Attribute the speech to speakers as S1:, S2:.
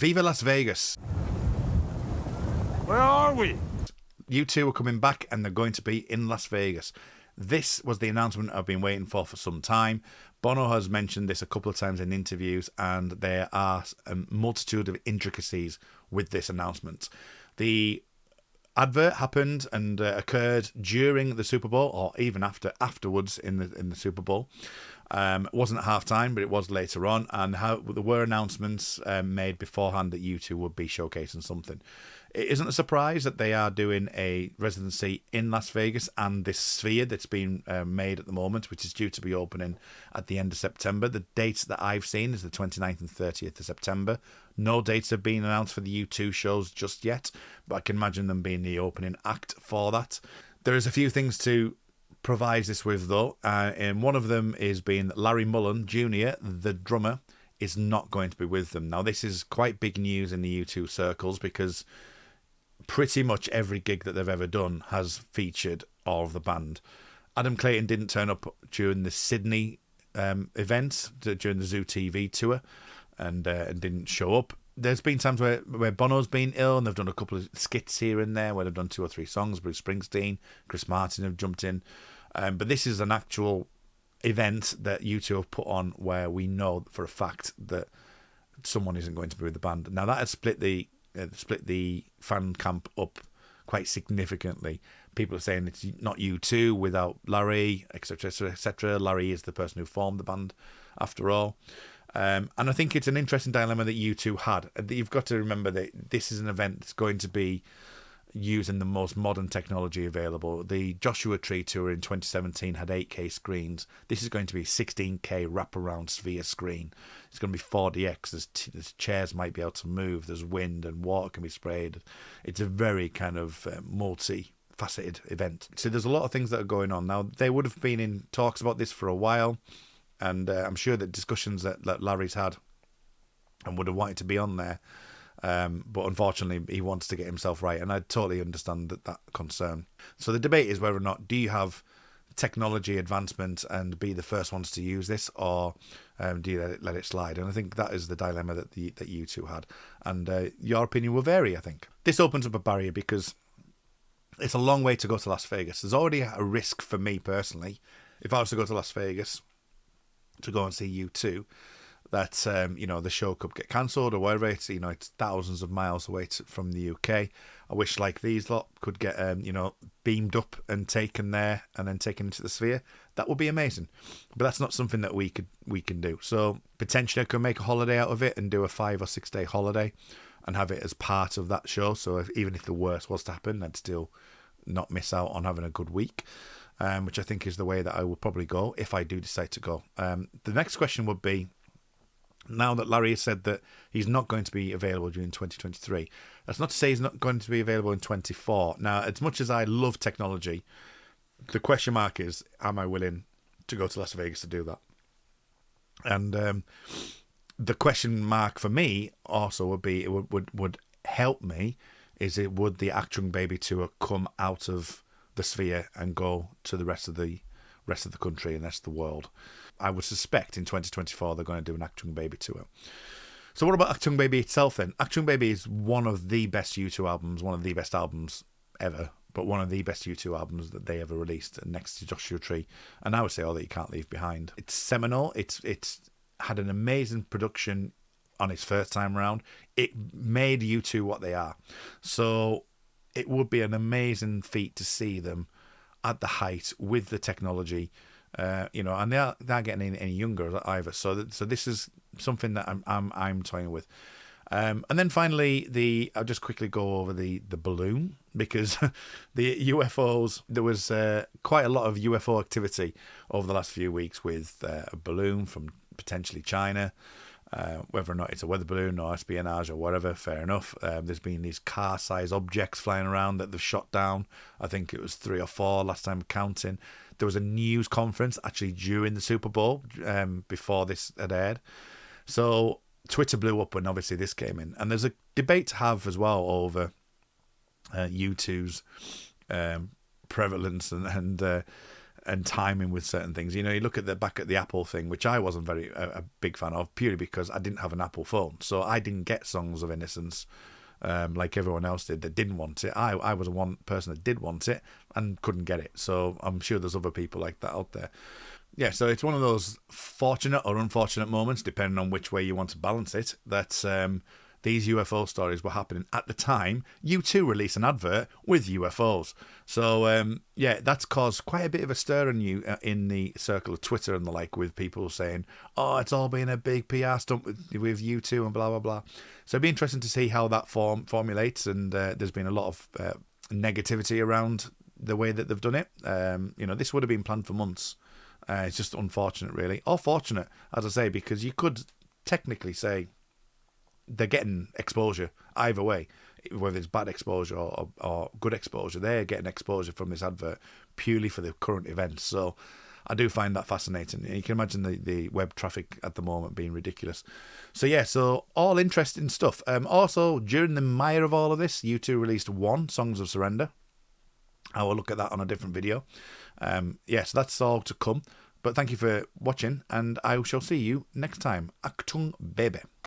S1: Viva Las Vegas.
S2: Where are we?
S1: U2 are coming back and they're going to be in Las Vegas. This was the announcement I've been waiting for some time. Bono has mentioned this a couple of times in interviews, and there are a multitude of intricacies with this announcement. The advert happened and occurred during the Super Bowl, or even afterwards in the Super Bowl. It wasn't at halftime, but it was later on, and there were announcements made beforehand that U2 would be showcasing something. It isn't a surprise that they are doing a residency in Las Vegas and this sphere that's been made at the moment, which is due to be opening at the end of September. The dates that I've seen is the 29th and 30th of September. No dates have been announced for the U2 shows just yet, but I can imagine them being the opening act for that. There is a few things to provide this with, though, and one of them is being that Larry Mullen Jr., the drummer, is not going to be with them. Now, this is quite big news in the U2 circles because pretty much every gig that they've ever done has featured all of the band. Adam Clayton didn't turn up during the Sydney event, during the Zoo TV tour, and didn't show up. There's been times where Bono's been ill and they've done a couple of skits here and there where they've done 2 or 3 songs. Bruce Springsteen, Chris Martin have jumped in. But this is an actual event that U2 have put on where we know for a fact that someone isn't going to be with the band. Now, that has split the fan camp up quite significantly. People are saying it's not U2 without Larry, etc., etc. Larry is the person who formed the band, after all. And I think it's an interesting dilemma that U2 had. You've got to remember that this is an event that's going to be using the most modern technology available. The Joshua Tree tour in 2017 had 8K screens. This is going to be a 16K wraparound sphere screen. It's going to be 4DX. There's chairs might be able to move. There's wind and water can be sprayed. It's a very kind of multi-faceted event. So there's a lot of things that are going on. Now, they would have been in talks about this for a while, and I'm sure that discussions that Larry's had and would have wanted to be on there. But unfortunately, he wants to get himself right, and I totally understand that concern. So the debate is whether or not do you have technology advancement and be the first ones to use this, or do you let it slide? And I think that is the dilemma that U2 had, and your opinion will vary. I think this opens up a barrier because it's a long way to go to Las Vegas. There's already a risk for me personally if I was to go to Las Vegas to go and see U2. That the show could get cancelled or whatever. It's it's thousands of miles away from the UK. I wish like these lot could get beamed up and taken there and then taken into the sphere. That would be amazing. But that's not something that we can do. So potentially I could make a holiday out of it and do a 5 or 6 day holiday and have it as part of that show. So even if the worst was to happen, I'd still not miss out on having a good week. Which I think is the way that I would probably go if I do decide to go. The next question would be, now that Larry has said that he's not going to be available during 2023, that's not to say he's not going to be available in 2024. Now, as much as I love technology, the question mark is, am I willing to go to Las Vegas to do that? And the question mark for me also would be, it would help me, would the Achtung Baby tour come out of the sphere and go to the rest of the country and the rest of the world? I would suspect in 2024 they're going to do an Achtung Baby tour. So what about Achtung Baby itself then? Achtung Baby is one of the best U2 albums, one of the best albums ever, but one of the best U2 albums that they ever released, next to Joshua Tree, and I would say All That You Can't Leave Behind. It's seminal. It's had an amazing production on its first time around. It made U2 what they are. So it would be an amazing feat to see them at the height with the technology, and they're not getting any younger either. So this is something that I'm toying with. And then finally, I'll just quickly go over the balloon, because the UFOs, there was quite a lot of UFO activity over the last few weeks with a balloon from potentially China. Whether or not it's a weather balloon or espionage or whatever, fair enough. There's been these car-sized objects flying around that they've shot down. I think it was 3 or 4 last time counting. There was a news conference actually during the Super Bowl before this had aired. So Twitter blew up when obviously this came in. And there's a debate to have as well over U2's prevalence and and timing with certain things. You know, you look at the back at the Apple thing, which I wasn't very a big fan of, purely because I didn't have an Apple phone, so I didn't get Songs of Innocence like everyone else did that didn't want it. I was one person that did want it and couldn't get it. So I'm sure there's other people like that out there. Yeah, so it's one of those fortunate or unfortunate moments, depending on which way you want to balance it, that these UFO stories were happening at the time. U2 released an advert with UFOs. So, yeah, that's caused quite a bit of a stir in the circle of Twitter and the like, with people saying, oh, it's all been a big PR stunt with U2 and blah, blah, blah. So it'd be interesting to see how that formulates. And there's been a lot of negativity around the way that they've done it. You know, this would have been planned for months. It's just unfortunate, really. Or fortunate, as I say, because you could technically say they're getting exposure either way, whether it's bad exposure or good exposure. They're getting exposure from this advert purely for the current events. So I do find that fascinating. You can imagine the web traffic at the moment being ridiculous. So yeah, so all interesting stuff. Also, during the mire of all of this, U2 released One, Songs of Surrender. I will look at that on a different video. Yes, that's all to come. But thank you for watching, and I shall see you next time. Achtung, Baby.